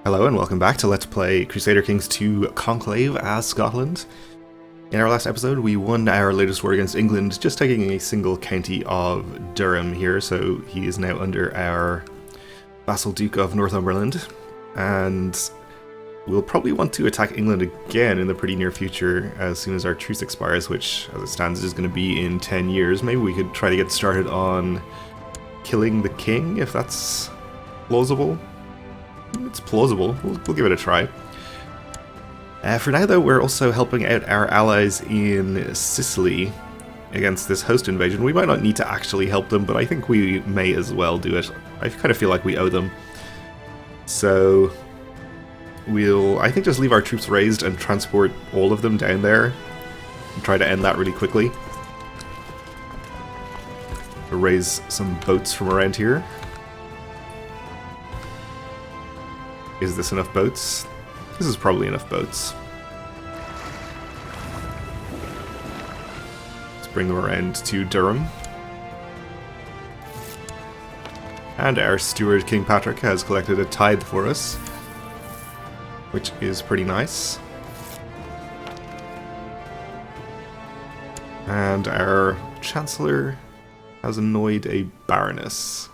Hello and welcome back to Let's Play Crusader Kings 2 Conclave as Scotland. In our last episode we won our latest war against England, just taking a single county of Durham here, so he is now under our vassal Duke of Northumberland, and we'll probably want to attack England again in the pretty near future as soon as our truce expires, which as it stands is going to be in 10 years. Maybe we could try to get started on killing the king, if that's plausible. It's plausible. We'll give it a try. For now, though, we're also helping out our allies in Sicily against this host invasion. We might not need to actually help them, but I think we may as well do it. I kind of feel like we owe them. So we'll, I think, just leave our troops raised and transport all of them down there and try to end that really quickly. We'll raise some boats from around here. Is this enough boats? This is probably enough boats. Let's bring them around to Durham. And our steward, King Patrick, has collected a tithe for us, which is pretty nice. And our Chancellor has annoyed a Baroness,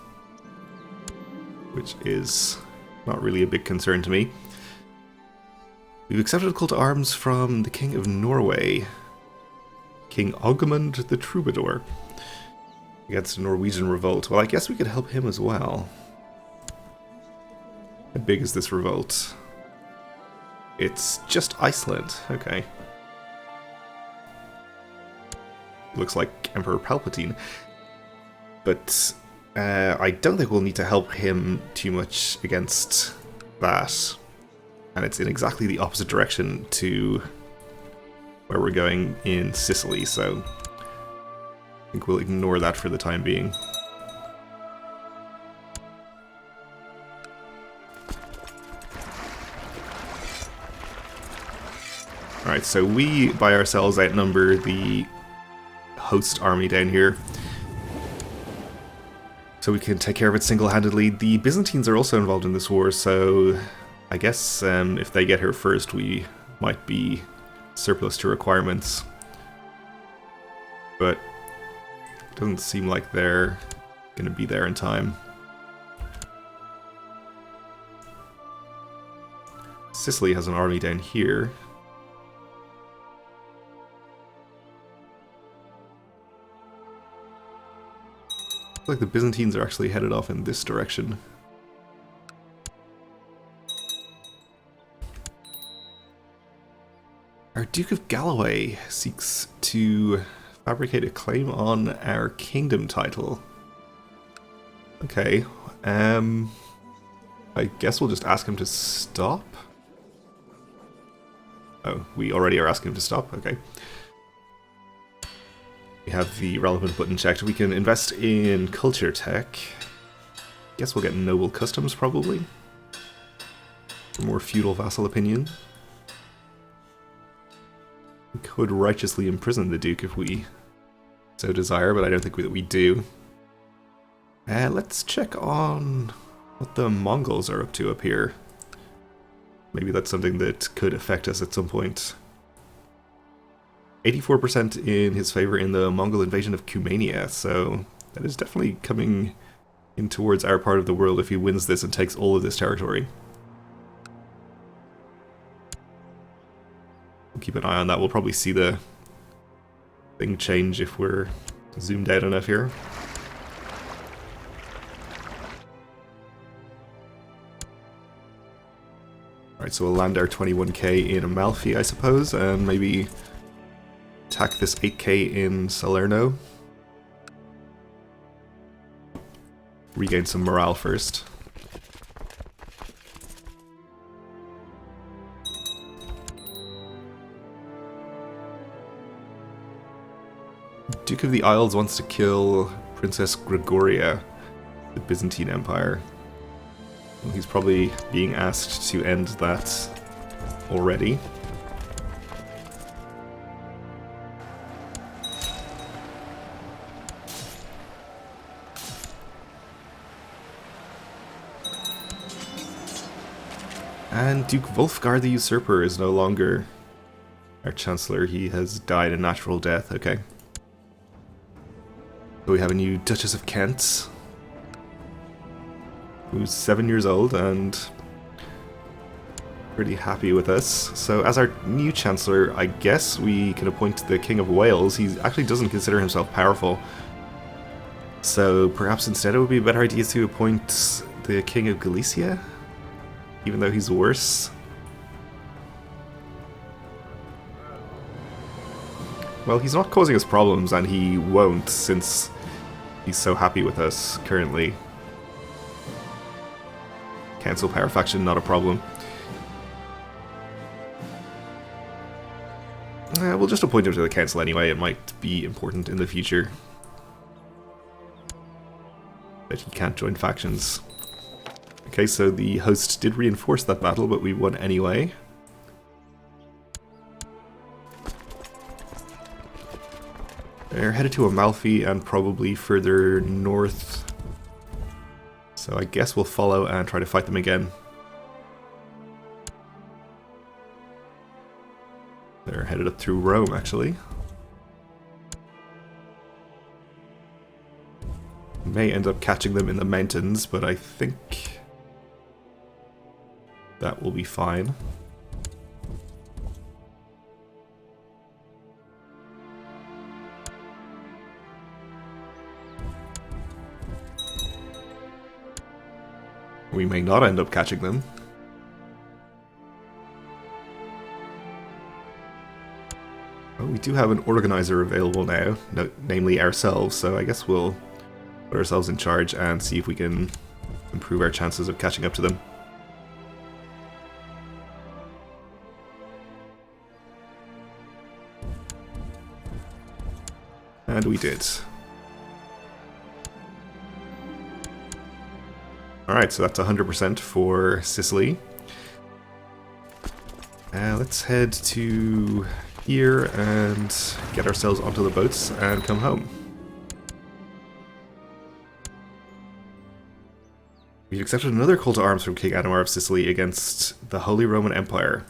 which is not really a big concern to me. We've accepted a call to arms from the King of Norway, King Ogmund the Troubadour, against a Norwegian revolt. Well, I guess we could help him as well. How big is this revolt? It's just Iceland. Okay. Looks like Emperor Palpatine. But I don't think we'll need to help him too much against that. And it's in exactly the opposite direction to where we're going in Sicily, so I think we'll ignore that for the time being. Alright, so we by ourselves outnumber the host army down here, so we can take care of it single-handedly. The Byzantines are also involved in this war, so I guess if they get here first, we might be surplus to requirements. But it doesn't seem like they're going to be there in time. Sicily has an army down here. Looks like the Byzantines are actually headed off in this direction. Our Duke of Galloway seeks to fabricate a claim on our kingdom title. Okay, I guess we'll just ask him to stop. Oh, we already are asking him to stop, okay. We have the relevant button checked. We can invest in culture tech. Guess we'll get noble customs, probably. For more feudal vassal opinion. We could righteously imprison the Duke if we so desire, but I don't think that we do. Let's check on what the Mongols are up to up here. Maybe that's something that could affect us at some point. 84% in his favor in the Mongol invasion of Cumania, so that is definitely coming in towards our part of the world if he wins this and takes all of this territory. We'll keep an eye on that. We'll probably see the thing change if we're zoomed out enough here. Alright, so we'll land our 21k in Amalfi, I suppose, and maybe attack this 8k in Salerno. Regain some morale first. Duke of the Isles wants to kill Princess Gregoria, the Byzantine Empire. Well, he's probably being asked to end that already. And Duke Wolfgar the Usurper is no longer our Chancellor. He has died a natural death, okay. So we have a new Duchess of Kent, who's 7 years old and pretty happy with us. So as our new Chancellor, I guess we can appoint the King of Wales. He actually doesn't consider himself powerful. So perhaps instead it would be a better idea to appoint the King of Galicia, even though he's worse. Well, he's not causing us problems, and he won't, since he's so happy with us currently. Council power faction, not a problem. We'll just appoint him to the council anyway, it might be important in the future. But he can't join factions. Okay, so the host did reinforce that battle, but we won anyway. They're headed to Amalfi and probably further north. So I guess we'll follow and try to fight them again. They're headed up through Rome, actually. May end up catching them in the mountains, but I think that will be fine. We may not end up catching them. Oh, we do have an organizer available now, namely ourselves, so I guess we'll put ourselves in charge and see if we can improve our chances of catching up to them. And we did. Alright, so that's 100% for Sicily. Let's head to here and get ourselves onto the boats and come home. We've accepted another call to arms from King Adhemar of Sicily against the Holy Roman Empire.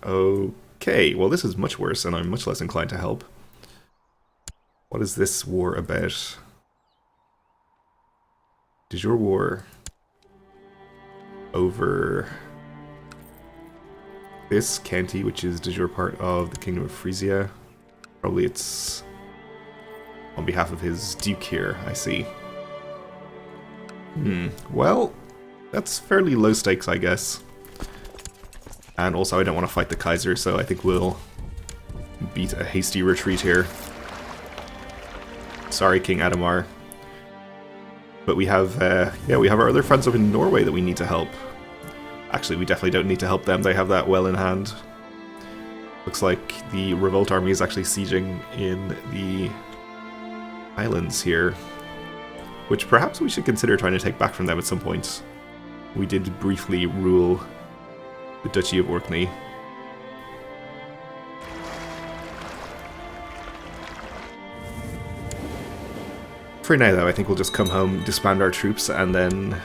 Okay, well this is much worse and I'm much less inclined to help. What is this war about? De jure war over this county, which is de jure part of the Kingdom of Frisia. Probably it's on behalf of his duke here, I see. Well, that's fairly low stakes, I guess. And also I don't want to fight the Kaiser, so I think we'll beat a hasty retreat here. Sorry, King Adhemar. But we have, yeah, we have our other friends up in Norway that we need to help. Actually, we definitely don't need to help them, they have that well in hand. Looks like the revolt army is actually sieging in the islands here, which perhaps we should consider trying to take back from them at some point. We did briefly rule the Duchy of Orkney. For now, though, I think we'll just come home, disband our troops, and then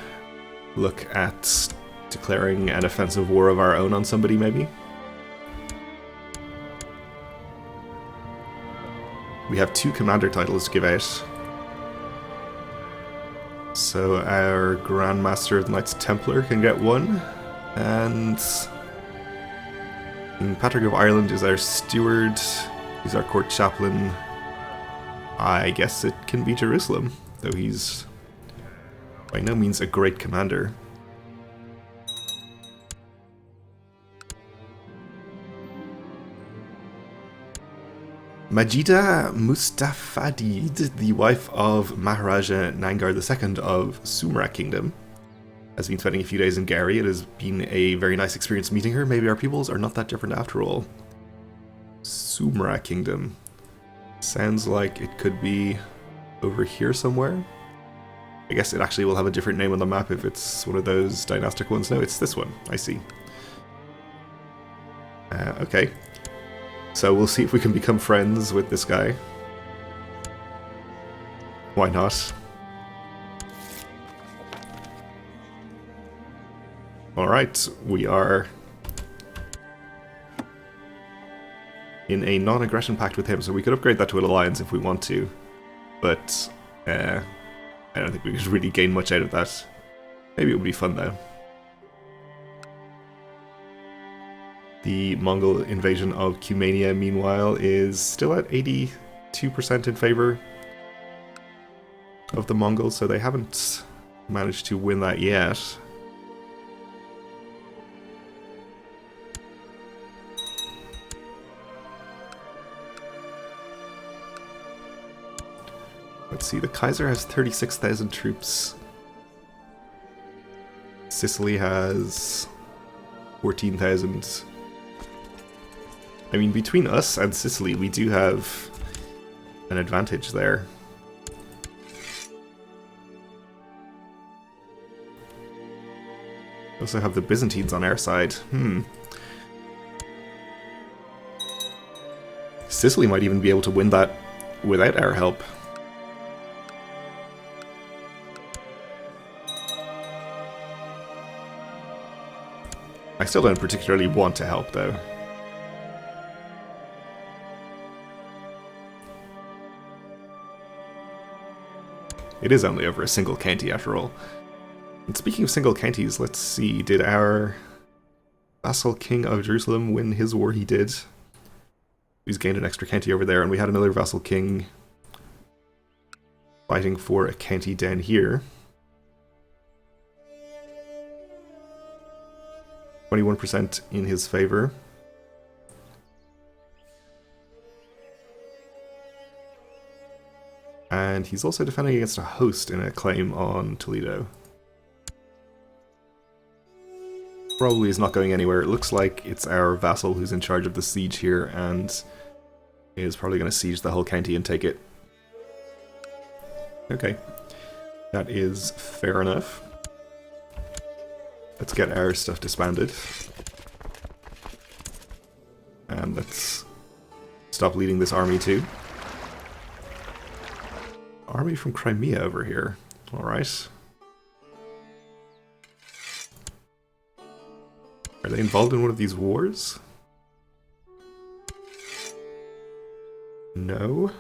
look at declaring an offensive war of our own on somebody, maybe? We have 2 commander titles to give out. So our Grand Master of the Knights Templar can get 1, and King Patrick of Ireland is our steward, he's our court chaplain. I guess it can be Jerusalem, though he's by no means a great commander. Majida Mustafadid, the wife of Maharaja Nangar II of Sumra Kingdom, has been spending a few days in Gary. It has been a very nice experience meeting her. Maybe our peoples are not that different after all. Sumra Kingdom. Sounds like it could be over here somewhere. I guess it actually will have a different name on the map if it's one of those dynastic ones. No, it's this one. I see. Okay. So we'll see if we can become friends with this guy. Why not? Alright, we are in a non-aggression pact with him, so we could upgrade that to an alliance if we want to. But I don't think we could really gain much out of that. Maybe it would be fun though. The Mongol invasion of Cumania, meanwhile, is still at 82% in favor of the Mongols, so they haven't managed to win that yet. Let's see, the Kaiser has 36,000 troops. Sicily has 14,000. I mean, between us and Sicily, we do have an advantage there. We also have the Byzantines on our side. Sicily might even be able to win that without our help. I still don't particularly want to help, though. It is only over a single county, after all. And speaking of single counties, let's see, did our vassal king of Jerusalem win his war? He did. He's gained an extra county over there, and we had another vassal king fighting for a county down here. 21% in his favor. And he's also defending against a host in a claim on Toledo. Probably is not going anywhere. It looks like it's our vassal who's in charge of the siege here and is probably going to siege the whole county and take it. Okay. That is fair enough. Let's get our stuff disbanded. And let's stop leading this army too. Army from Crimea over here. Alright. Are they involved in one of these wars? No.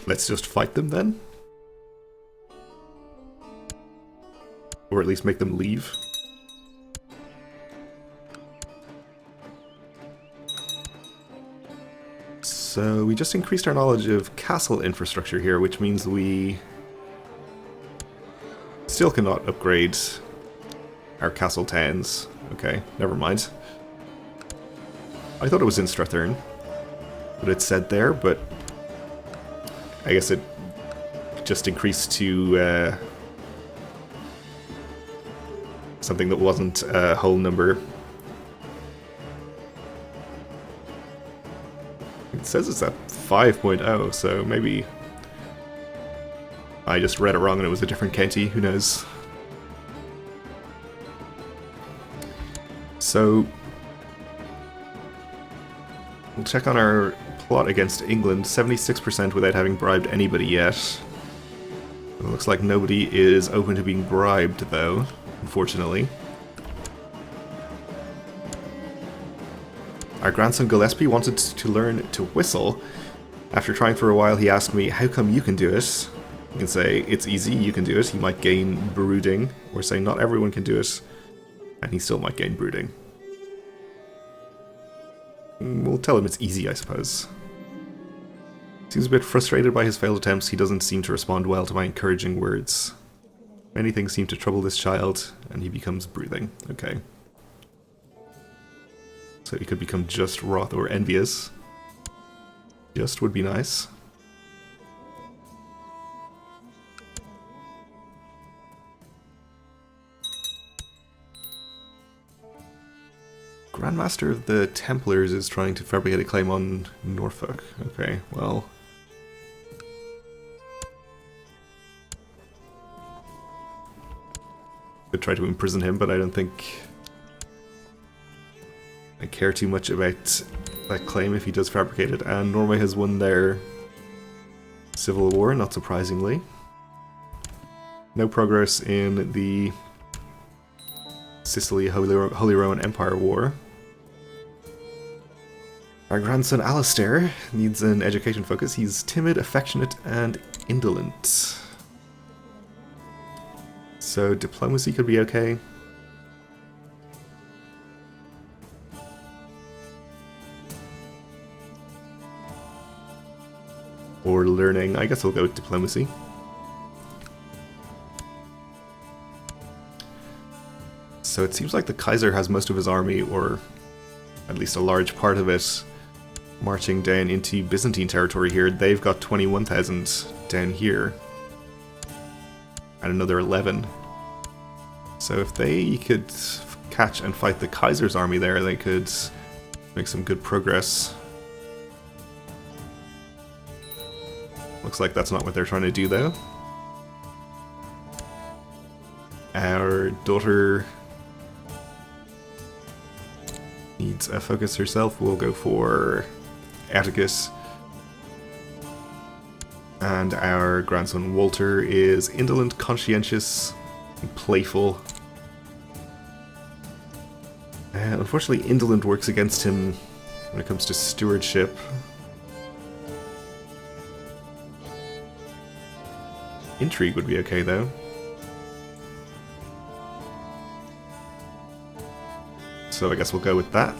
Let's just fight them then? Or at least make them leave. So we just increased our knowledge of castle infrastructure here, which means we still cannot upgrade our castle towns. Okay, never mind. I thought it was in Strathern, but it said there, but I guess it just increased to something that wasn't a whole number. It says it's at 5.0, so maybe I just read it wrong and it was a different county, who knows. So we'll check on our plot against England. 76% without having bribed anybody yet. It looks like nobody is open to being bribed, though, unfortunately. Our grandson Gillespie wanted to learn to whistle. After trying for a while, he asked me, "How come you can do it?" You can say, "It's easy, you can do it." He might gain brooding, or say, "Not everyone can do it," and he still might gain brooding. We'll tell him it's easy, I suppose. Seems a bit frustrated by his failed attempts. He doesn't seem to respond well to my encouraging words. Many things seem to trouble this child, and he becomes breathing. Okay. So he could become just wroth or envious. Just would be nice. Grandmaster of the Templars is trying to fabricate a claim on Norfolk. Okay, well... could try to imprison him, but I don't think I care too much about that claim if he does fabricate it. And Norway has won their civil war, not surprisingly. No progress in the Sicily Holy Roman Empire War. Our grandson Alistair needs an education focus. He's timid, affectionate, and indolent. So diplomacy could be okay. Or learning. I guess we'll go with diplomacy. So it seems like the Kaiser has most of his army, or at least a large part of it, marching down into Byzantine territory here. They've got 21,000 down here. And another 11. So if they could catch and fight the Kaiser's army there, they could make some good progress. Looks like that's not what they're trying to do, though. Our daughter needs a focus herself. We'll go for Atticus. And our grandson Walter is indolent, conscientious, and playful. Unfortunately, indolent works against him when it comes to stewardship. Intrigue would be okay, though. So I guess we'll go with that.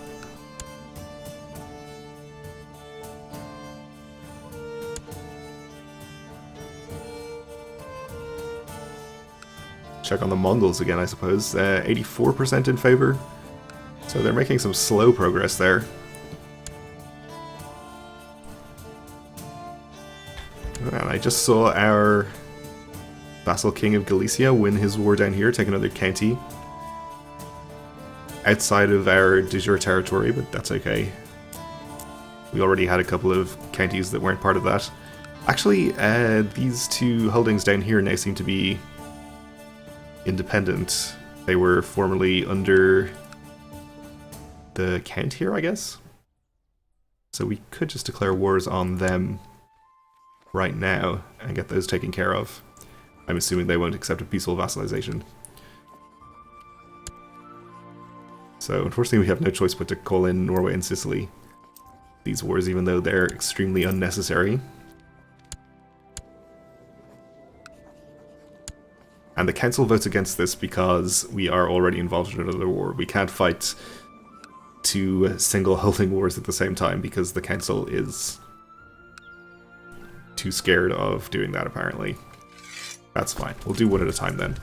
Check on the Mongols again, I suppose. 84% in favor. So they're making some slow progress there. And I just saw our vassal king of Galicia win his war down here, take another county. Outside of our de jure territory, but that's okay. We already had a couple of counties that weren't part of that. Actually, these two holdings down here now seem to be independent. They were formerly under the count here, I guess? So we could just declare wars on them right now and get those taken care of. I'm assuming they won't accept a peaceful vassalization. So unfortunately we have no choice but to call in Norway and Sicily. These wars, even though they're extremely unnecessary. And the council votes against this because we are already involved in another war. We can't fight two single holding wars at the same time because the council is too scared of doing that, apparently. That's fine. We'll do one at a time then.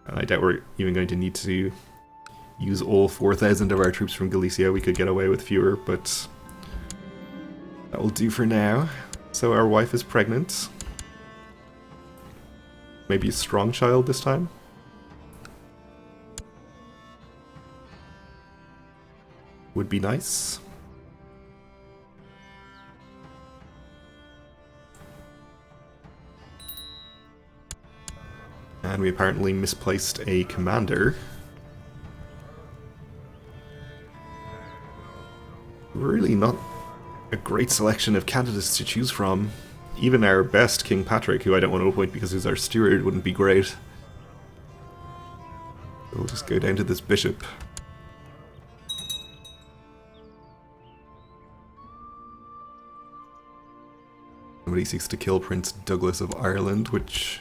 And I doubt we're even going to need to use all 4,000 of our troops from Galicia. We could get away with fewer, but that will do for now. So our wife is pregnant. Maybe a strong child this time. Would be nice. And we apparently misplaced a commander. Really not a great selection of candidates to choose from. Even our best, King Patrick, who I don't want to appoint because he's our steward, wouldn't be great. We'll just go down to this bishop. Somebody seeks to kill Prince Douglas of Ireland, which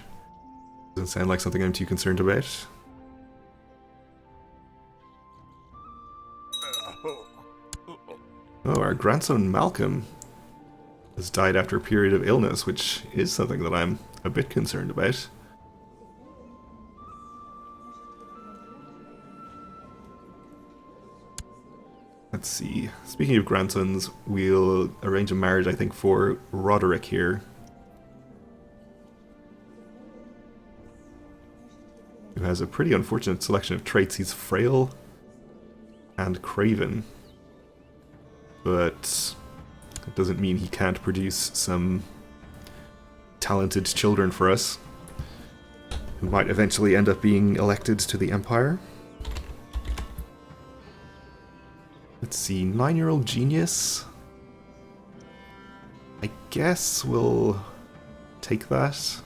doesn't sound like something I'm too concerned about. Oh, our grandson Malcolm has died after a period of illness, which is something that I'm a bit concerned about. Let's see. Speaking of grandsons, we'll arrange a marriage, I think, for Roderick here. Who has a pretty unfortunate selection of traits. He's frail and craven. But it doesn't mean he can't produce some talented children for us, who might eventually end up being elected to the Empire. Let's see, 9-year-old genius. I guess we'll take that.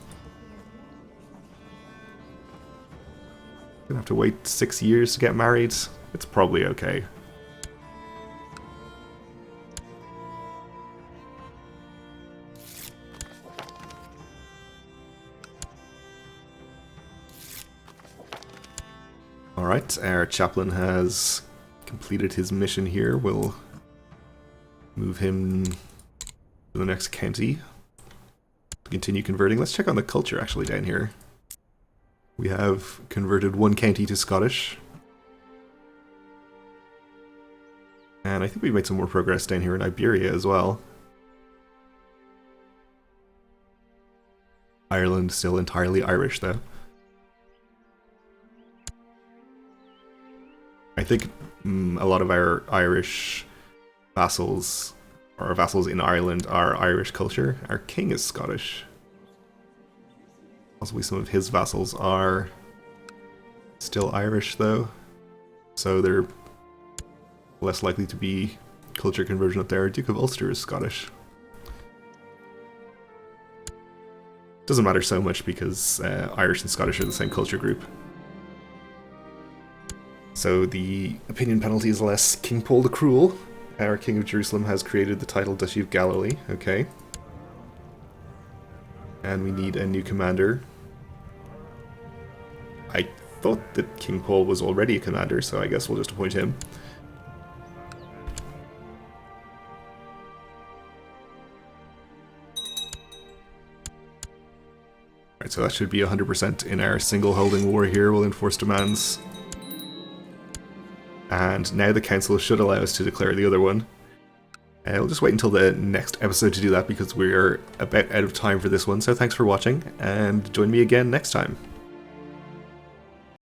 Gonna have to wait 6 years to get married. It's probably okay. Alright, our chaplain has completed his mission here. We'll move him to the next county to continue converting. Let's check on the culture actually down here. We have converted one county to Scottish. And I think we've made some more progress down here in Iberia as well. Ireland still entirely Irish though. I think a lot of our Irish vassals, or vassals in Ireland, are Irish culture. Our king is Scottish. Possibly some of his vassals are still Irish though, so they're less likely to be culture conversion up there. Duke of Ulster is Scottish. Doesn't matter so much because Irish and Scottish are the same culture group. So the opinion penalty is less. King Paul the Cruel, our King of Jerusalem, has created the title Duchy of Galilee. Okay. And we need a new commander. I thought that King Paul was already a commander, so I guess we'll just appoint him. Alright, so that should be 100% in our single holding war here. We'll enforce demands. And now the council should allow us to declare the other one. We'll just wait until the next episode to do that because we're about out of time for this one. So thanks for watching, and join me again next time.